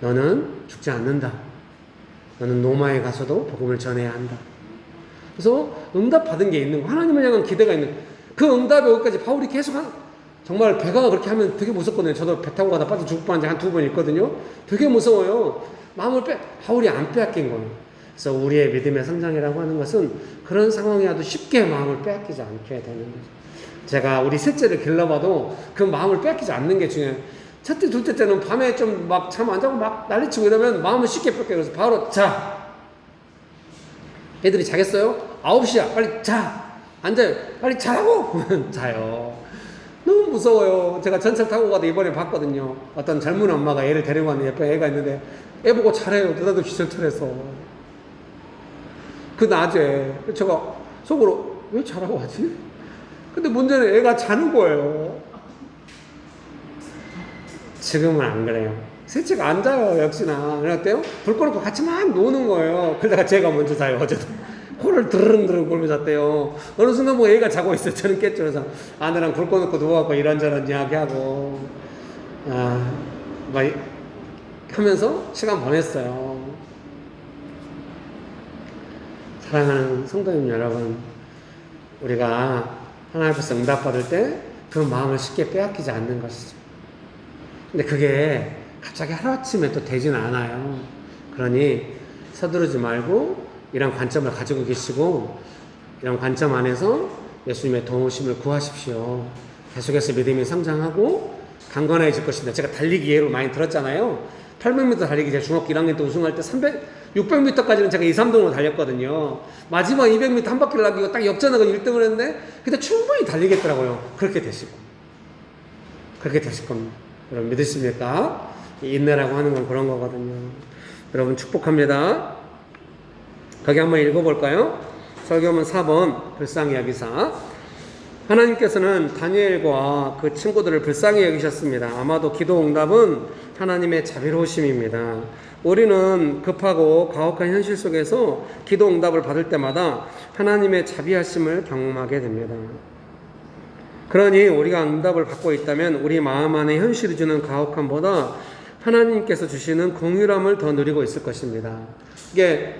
너는 죽지 않는다. 너는 로마에 가서도 복음을 전해야 한다. 그래서 응답 받은 게 있는 거, 하나님을 향한 기대가 있는 그 응답의 오기까지 바울이 계속 정말 배가 그렇게 하면 되게 무섭거든요. 저도 배 타고 가다 빠져 죽을 뻔한 지 한 2번 있거든요. 되게 무서워요. 바울이 안 빼앗긴 거예요. 그래서 우리의 믿음의 성장이라고 하는 것은 그런 상황이라도 쉽게 마음을 빼앗기지 않게 되는 거죠. 제가 우리 셋째를 길러봐도 그 마음을 빼앗기지 않는 게 중요해요. 첫째, 둘째 때는 밤에 좀 막 잠 안 자고 막 난리치고 이러면 마음을 쉽게 뺏겨요. 그래서 바로 자. 애들이 자겠어요? 9시야. 빨리 자. 앉아요. 빨리 자라고. 자요. 너무 무서워요. 제가 전철 타고 가다 이번에 봤거든요. 어떤 젊은 엄마가 애를 데리고 가는 예쁜 애가 있는데 애 보고 자래요. 느닷없이 전철에서. 그 낮에. 제가 속으로 왜 자라고 하지? 근데 문제는 애가 자는 거예요. 지금은 안 그래요. 셋째가 안 자요, 역시나. 그랬대요? 불 꺼놓고 같이 막 노는 거예요. 그러다가 제가 먼저 자요, 어제도. 코를 드르릉드르릉 골며 잤대요. 어느 순간 뭐 애가 자고 있어요. 저는 깼죠. 그래서 아내랑 불 꺼놓고 누워갖고 이런저런 이야기하고, 막 하면서 시간 보냈어요. 사랑하는 성도님 여러분, 우리가 하나님 앞에서 응답받을 때 그 마음을 쉽게 빼앗기지 않는 것이죠. 근데 그게 갑자기 하루아침에 또 되지는 않아요. 그러니 서두르지 말고 이런 관점을 가지고 계시고 이런 관점 안에서 예수님의 도우심을 구하십시오. 계속해서 믿음이 성장하고 강건해질 것입니다. 제가 달리기 예로 많이 들었잖아요. 800m 달리기 제가 중학교 1학년 때 우승할 때 600m까지는 제가 2, 3등으로 달렸거든요. 마지막 200m 한 바퀴를 남기고 딱 역전하고 1등을 했는데 그때 충분히 달리겠더라고요. 그렇게 되실 겁니다. 여러분 믿으십니까? 인내라고 하는 건 그런 거거든요. 여러분 축복합니다. 거기 한번 읽어볼까요? 설교문 4번 불쌍히 여기사. 하나님께서는 다니엘과 그 친구들을 불쌍히 여기셨습니다. 아마도 기도 응답은 하나님의 자비로우심입니다. 우리는 급하고 가혹한 현실 속에서 기도 응답을 받을 때마다 하나님의 자비하심을 경험하게 됩니다. 그러니 우리가 응답을 받고 있다면 우리 마음 안에 현실이 주는 가혹함보다 하나님께서 주시는 긍휼함을 더 누리고 있을 것입니다. 이게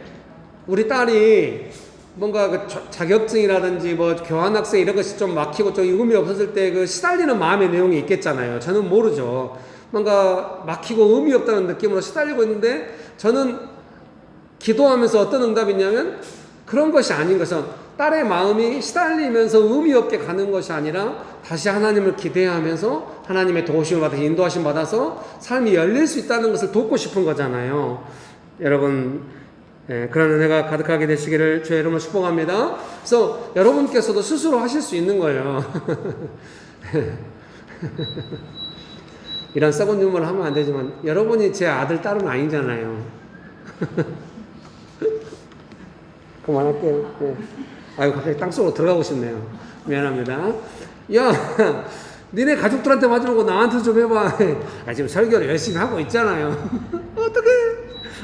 우리 딸이 뭔가 그 자격증이라든지 뭐 교환학생 이런 것이 좀 막히고 좀 의미 없었을 때 그 시달리는 마음의 내용이 있겠잖아요. 저는 모르죠. 뭔가 막히고 의미 없다는 느낌으로 시달리고 있는데 저는 기도하면서 어떤 응답이 있냐면 그런 것이 아닌 것은 딸의 마음이 시달리면서 의미 없게 가는 것이 아니라 다시 하나님을 기대하면서 하나님의 도우심을 받아서 인도하심 받아서 삶이 열릴 수 있다는 것을 돕고 싶은 거잖아요. 여러분 그런 은혜가 가득하게 되시기를 주의 이름으로 축복합니다. 그래서 여러분께서도 스스로 하실 수 있는 거예요. 이런 썩은 유머를 하면 안 되지만 여러분이 제 아들 딸은 아니잖아요. 그만할게요. 네. 아유, 갑자기 땅속으로 들어가고 싶네요. 미안합니다. 야, 니네 가족들한테 맞으라고 나한테 좀 해봐. 아, 지금 설교를 열심히 하고 있잖아요. 어떡해.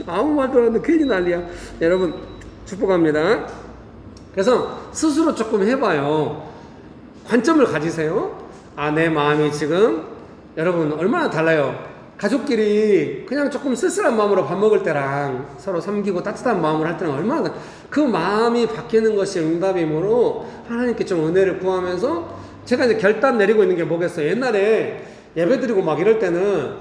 아무 말도 안 하는데 괜히 난리야. 여러분, 축복합니다. 그래서 스스로 조금 해봐요. 관점을 가지세요. 아, 내 마음이 지금, 여러분, 얼마나 달라요. 가족끼리 그냥 조금 쓸쓸한 마음으로 밥 먹을 때랑 서로 섬기고 따뜻한 마음으로 할 때는 얼마나 그 마음이 바뀌는 것이 응답이므로 하나님께 좀 은혜를 구하면서 제가 이제 결단 내리고 있는 게 뭐겠어요. 옛날에 예배드리고 막 이럴 때는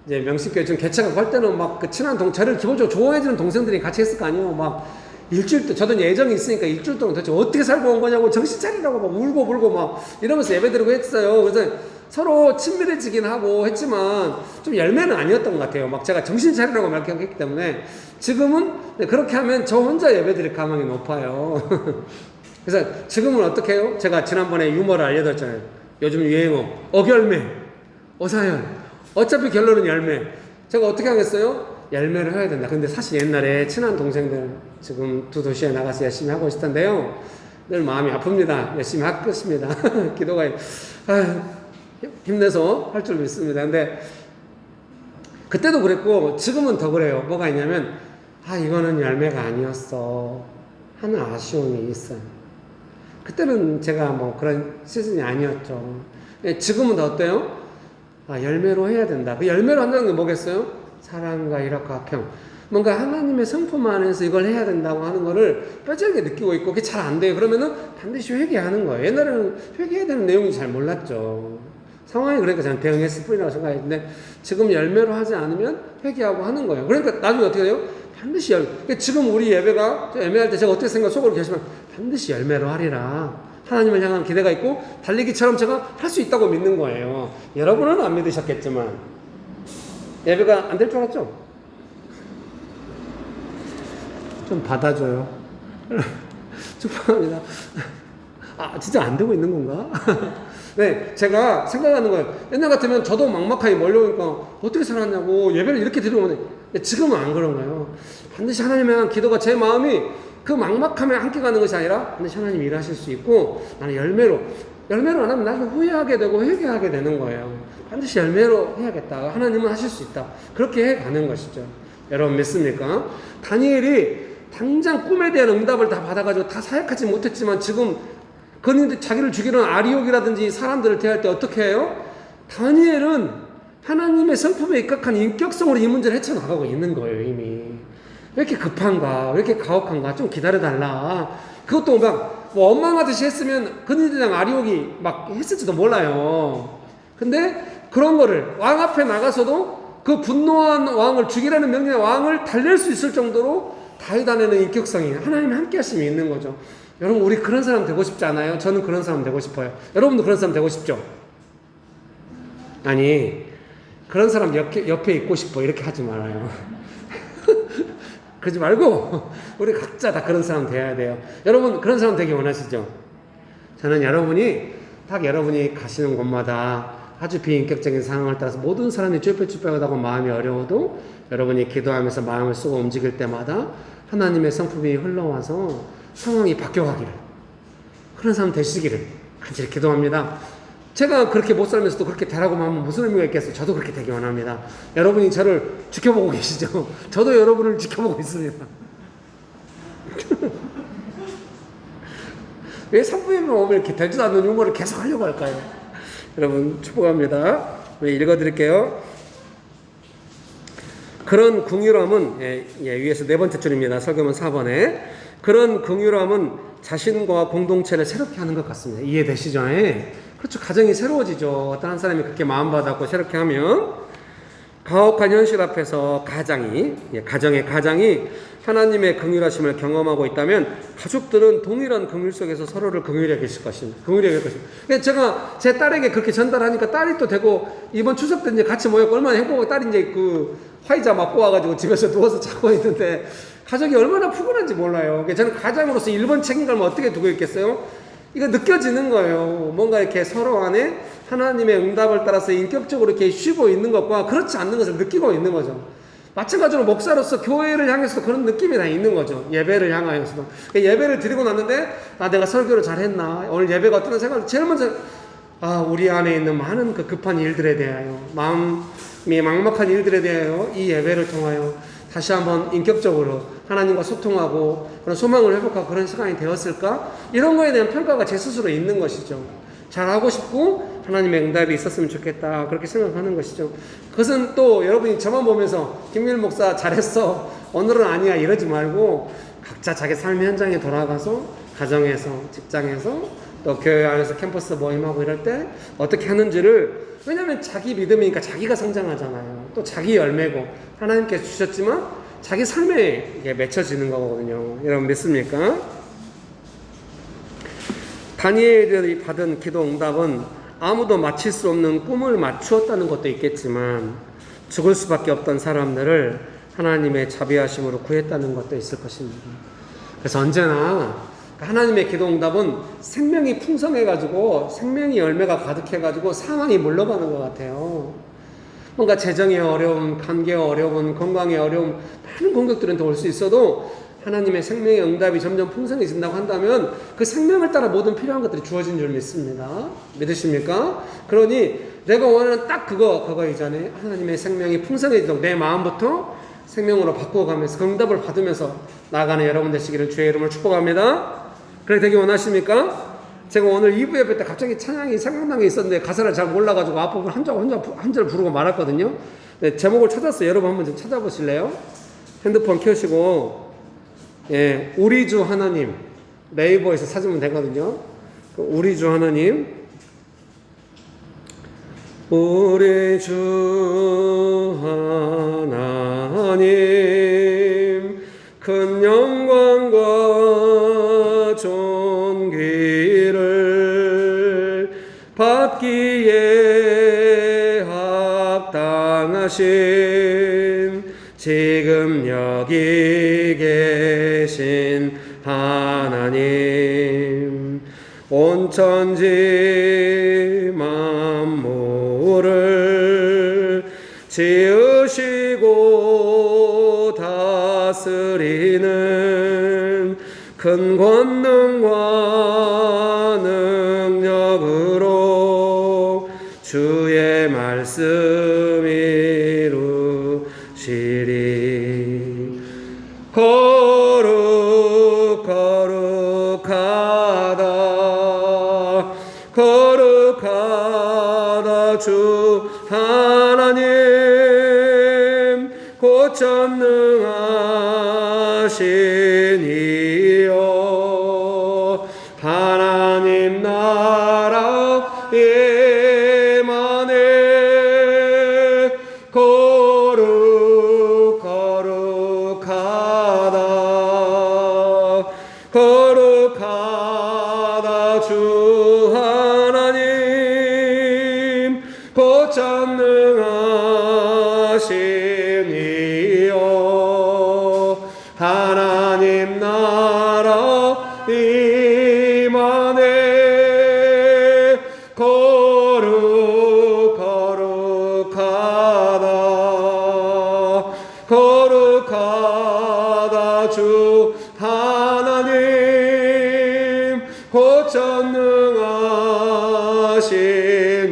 이제 명식교회 좀 개척하고 할 때는 막 그 친한 저를 기본적으로 좋아해주는 동생들이 같이 했을 거 아니에요. 막 일주일 동안, 저도 예정이 있으니까 일주일 동안 도대체 어떻게 살고 온 거냐고 정신 차리라고 막 울고 불고 막 이러면서 예배드리고 했어요. 그래서 서로 친밀해지긴 하고 했지만 좀 열매는 아니었던 것 같아요. 막 제가 정신 차리라고 막 이렇게 했기 때문에 지금은 그렇게 하면 저 혼자 예배드릴 가망이 높아요. 그래서 지금은 어떻게 해요? 제가 지난번에 유머를 알려드렸잖아요. 요즘 유행어 어결매, 어사연, 어차피 결론은 열매. 제가 어떻게 하겠어요? 열매를 해야 된다. 근데 사실 옛날에 친한 동생들 지금 두 도시에 나가서 열심히 하고 있을 텐데요. 늘 마음이 아픕니다. 열심히 하겠습니다. 기도가 힘내서 할 줄 믿습니다. 근데 그때도 그랬고 지금은 더 그래요. 뭐가 있냐면 이거는 열매가 아니었어 하는 아쉬움이 있어요. 그때는 제가 뭐 그런 시즌이 아니었죠. 지금은 더 어때요? 열매로 해야 된다. 그 열매로 한다는 게 뭐겠어요? 사랑과 일합과 평. 뭔가 하나님의 성품 안에서 이걸 해야 된다고 하는 거를 뼈저리게 느끼고 있고 그게 잘 안 돼요. 그러면은 반드시 회개하는 거예요. 옛날에는 회개해야 되는 내용이 잘 몰랐죠. 상황이 그러니까 저는 대응했을 뿐이라고 생각했는데 지금 열매로 하지 않으면 회개하고 하는 거예요. 그러니까 나중에 어떻게 돼요? 반드시 그러니까 지금 우리 예배가 애매할 때 제가 어떻게 생각 속으로 계시면 반드시 열매로 하리라. 하나님을 향한 기대가 있고 달리기처럼 제가 할 수 있다고 믿는 거예요. 여러분은 안 믿으셨겠지만 예배가 안 될 줄 알았죠? 좀 받아줘요. 축복합니다. 진짜 안 되고 있는 건가? 네, 제가 생각하는 거예요. 옛날 같으면 저도 막막하게 몰려오니까 어떻게 살았냐고 예배를 이렇게 드리고 오는데 지금은 안 그런 거예요. 반드시 하나님에 대한 기도가 제 마음이 그 막막함에 함께 가는 것이 아니라 반드시 하나님이 일하실 수 있고 나는 열매로 안 하면 나는 후회하게 되고 회개하게 되는 거예요. 반드시 열매로 해야겠다. 하나님은 하실 수 있다. 그렇게 해가는 것이죠. 여러분 믿습니까? 다니엘이 당장 꿈에 대한 응답을 다 받아가지고 다 사역하지 못했지만 지금 그런데 자기를 죽이려는 아리옥이라든지 사람들을 대할 때 어떻게 해요? 다니엘은 하나님의 성품에 입각한 인격성으로 이 문제를 헤쳐나가고 있는 거예요. 이미 왜 이렇게 급한가, 왜 이렇게 가혹한가, 좀 기다려달라. 그것도 뭐 원망하듯이 했으면 그니들이랑 아리옥이 막 했을지도 몰라요. 근데 그런 거를 왕 앞에 나가서도 그 분노한 왕을 죽이라는 명령의 왕을 달랠 수 있을 정도로 다윗 안에는 인격성이 하나님의 함께 하심이 있는 거죠. 여러분 우리 그런 사람 되고 싶지 않아요? 저는 그런 사람 되고 싶어요. 여러분도 그런 사람 되고 싶죠? 아니 그런 사람 옆에 있고 싶어 이렇게 하지 말아요. 그러지 말고 우리 각자 다 그런 사람 돼야 돼요. 여러분 그런 사람 되기 원하시죠? 저는 여러분이 가시는 곳마다 아주 비인격적인 상황을 따라서 모든 사람이 쭈뼛쭈뼛하고 마음이 어려워도 여러분이 기도하면서 마음을 쓰고 움직일 때마다 하나님의 성품이 흘러와서 상황이 바뀌어가기를 그런 사람 되시기를 간절히 기도합니다. 제가 그렇게 못 살면서도 그렇게 되라고 하면 무슨 의미가 있겠어요? 저도 그렇게 되기 원합니다. 여러분이 저를 지켜보고 계시죠? 저도 여러분을 지켜보고 있습니다. 왜 산부인명 오면 이렇게 되지도 않는 유머를 계속 하려고 할까요? 여러분 축복합니다. 읽어드릴게요. 그런 긍휼함은 위에서 네 번째 줄입니다. 설교문 4번에 그런 긍휼함은 자신과 공동체를 새롭게 하는 것 같습니다. 이해되시죠? 그렇죠. 가정이 새로워지죠. 어떤 한 사람이 그렇게 마음받았고 새롭게 하면 가혹한 현실 앞에서 가정의 가장이 하나님의 긍휼하심을 경험하고 있다면 가족들은 동일한 긍휼 속에서 서로를 긍휼히 여길 것입니다. 제가 제 딸에게 그렇게 전달하니까 딸이 또 되고 이번 추석 때 이제 같이 모였고 얼마나 행복하고 딸이 이제 그 화이자 맞고 와가지고 집에서 누워서 자고 있는데 가족이 얼마나 푸근한지 몰라요. 저는 가장으로서 1번 책임감을 어떻게 두고 있겠어요? 이거 느껴지는 거예요. 뭔가 이렇게 서로 안에 하나님의 응답을 따라서 인격적으로 이렇게 쉬고 있는 것과 그렇지 않는 것을 느끼고 있는 거죠. 마찬가지로 목사로서 교회를 향해서도 그런 느낌이 다 있는 거죠. 예배를 향하여서도. 예배를 드리고 났는데, 내가 설교를 잘했나? 오늘 예배가 어떤 생각을 제일 먼저, 우리 안에 있는 많은 그 급한 일들에 대하여, 마음이 막막한 일들에 대하여 이 예배를 통하여 다시 한번 인격적으로 하나님과 소통하고 그런 소망을 회복하고 그런 시간이 되었을까? 이런 거에 대한 평가가 제 스스로 있는 것이죠. 잘하고 싶고 하나님의 응답이 있었으면 좋겠다, 그렇게 생각하는 것이죠. 그것은 또 여러분이 저만 보면서 김길 목사 잘했어, 오늘은 아니야, 이러지 말고 각자 자기 삶의 현장에 돌아가서 가정에서, 직장에서, 또 교회 안에서 캠퍼스 모임하고 이럴 때 어떻게 하는지를, 왜냐하면 자기 믿음이니까 자기가 성장하잖아요. 또 자기 열매고 하나님께서 주셨지만 자기 삶에 이게 맺혀지는 거거든요. 여러분 믿습니까? 다니엘이 받은 기도 응답은 아무도 맞힐 수 없는 꿈을 맞추었다는 것도 있겠지만, 죽을 수밖에 없던 사람들을 하나님의 자비하심으로 구했다는 것도 있을 것입니다. 그래서 언제나 하나님의 기도 응답은 생명이 풍성해가지고, 생명이 열매가 가득해가지고 상황이 물러가는 것 같아요. 뭔가 재정의 어려움, 관계의 어려움, 건강의 어려움, 많은 공격들은 올 수 있어도 하나님의 생명의 응답이 점점 풍성해진다고 한다면 그 생명을 따라 모든 필요한 것들이 주어진 줄 믿습니다. 믿으십니까? 그러니 내가 원하는 딱 그거 이전에 하나님의 생명이 풍성해지도록 내 마음부터 생명으로 바꾸어가면서 그 응답을 받으면서 나아가는 여러분 되시기를 주의 이름으로 축복합니다. 그렇게 되기 원하십니까? 제가 오늘 2부 예배 때 갑자기 찬양이 생각난 게 있었는데 가사를 잘 몰라가지고 앞부분 한 절 부르고 말았거든요. 네, 제목을 찾았어요. 여러분 한번 좀 찾아보실래요? 핸드폰 켜시고, 예, 우리 주 하나님, 네이버에서 찾으면 되거든요. 우리 주 하나님, 우리 주 하나님, 큰 영광과 존귀를 받기에 합당하신 지금 여기 계신 하나님, 온 천지 만물을 지으시고 다스리는 큰 권능과 능력으로 주의 말씀 이루시리. 거룩하다 주 하나님, 곧 전능하신 이여, 하나님 나라에 만에 거룩하다 주 하나님, 곧 전능하신 이여, 하나님 나라 임하네. 거룩하다 주 하나님, 곧 전능하신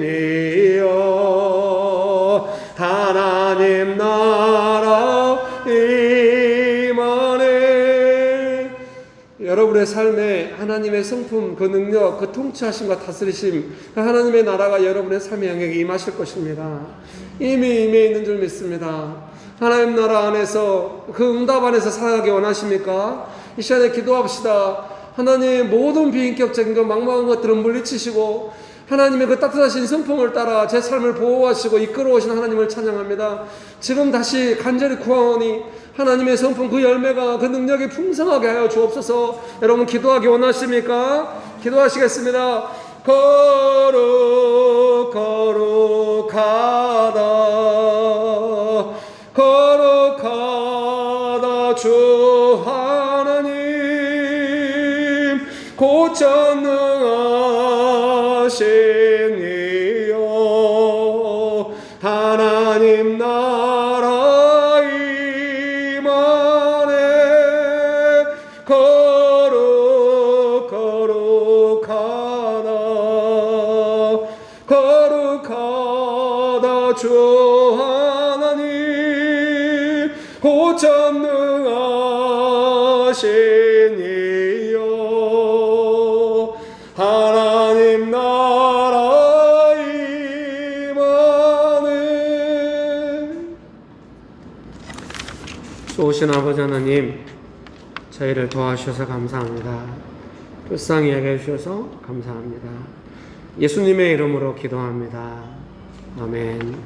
이여, 하나님 나라 임하네. 여러분의 삶에 하나님의 성품, 그 능력, 그 통치하심과 다스리심, 그 하나님의 나라가 여러분의 삶의 영역에 임하실 것입니다. 이미 임해 있는 줄 믿습니다. 하나님 나라 안에서, 그 응답 안에서 살아가기 원하십니까? 이 시간에 기도합시다. 하나님, 모든 비인격적인 것, 막막한 것들은 물리치시고 하나님의 그 따뜻하신 성품을 따라 제 삶을 보호하시고 이끌어오신 하나님을 찬양합니다. 지금 다시 간절히 구하오니 하나님의 성품, 그 열매가, 그 능력이 풍성하게 하여 주옵소서. 여러분 기도하기 원하십니까? 기도하시겠습니다. 거룩하다 주 하나님, 곧 전능하신 이여, 하나님 나라 거룩하다 주 하나님 오천능하신 이여 하나님 나라 임하네. 좋으신 아버지 하나님, 저희를 도와주셔서 감사합니다. 불쌍히 여겨주셔서 감사합니다. 예수님의 이름으로 기도합니다. 아멘.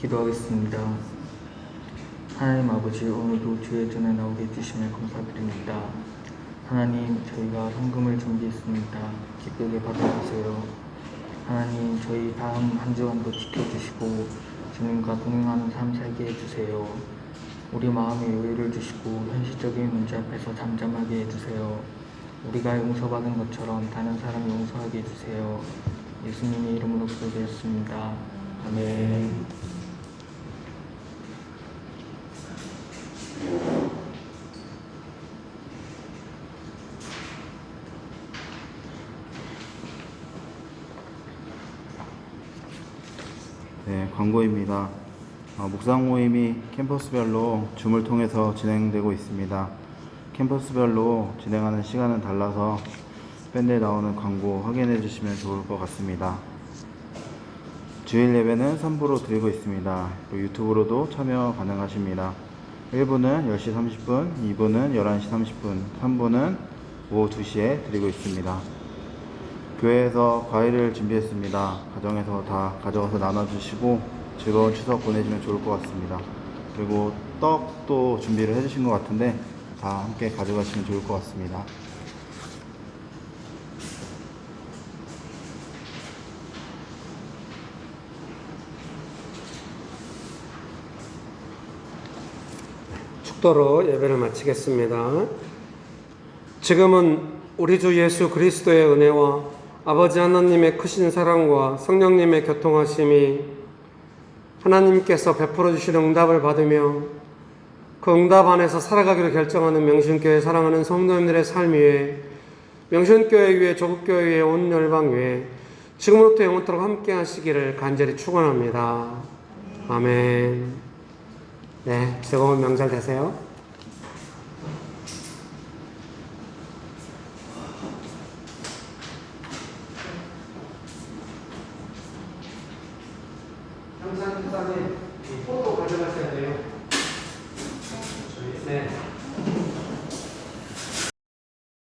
기도하겠습니다. 하나님 아버지, 오늘도 주의 전에 나오게 해주심에 감사드립니다. 하나님, 저희가 헌금을 준비했습니다. 기쁘게 받아주세요. 하나님, 저희 다음 한 주간도 지켜주시고 주님과 동행하는 삶 살게 해주세요. 우리 마음에 여유를 주시고 현실적인 문제 앞에서 잠잠하게 해주세요. 우리가 용서받은 것처럼 다른 사람 용서하게 해주세요. 예수님의 이름으로 기도드렸습니다. 아멘. 네, 광고입니다. 묵상 모임이 캠퍼스별로 줌을 통해서 진행되고 있습니다. 캠퍼스별로 진행하는 시간은 달라서 밴드에 나오는 광고 확인해 주시면 좋을 것 같습니다. 주일 예배는 3부로 드리고 있습니다. 그리고 유튜브로도 참여 가능하십니다. 1부는 10시 30분, 2부는 11시 30분, 3부는 오후 2시에 드리고 있습니다. 교회에서 과일을 준비했습니다. 가정에서 다 가져와서 나눠주시고 즐거운 추석 보내시면 좋을 것 같습니다. 그리고 떡도 준비를 해주신 것 같은데 다 함께 가져가시면 좋을 것 같습니다. 축도로 예배를 마치겠습니다. 지금은 우리 주 예수 그리스도의 은혜와 아버지 하나님의 크신 사랑과 성령님의 교통하심이 하나님께서 베풀어 주신 응답을 받으며 그 응답 안에서 살아가기로 결정하는 명신교회 사랑하는 성도님들의 삶 위에, 명신교회 위에, 조국교회 위에, 온 열방 위에 지금부터 영원토록 함께 하시기를 간절히 축원합니다. 아멘. 네, 즐거운 명절 되세요. 항상 포도 가져가셔야 돼요.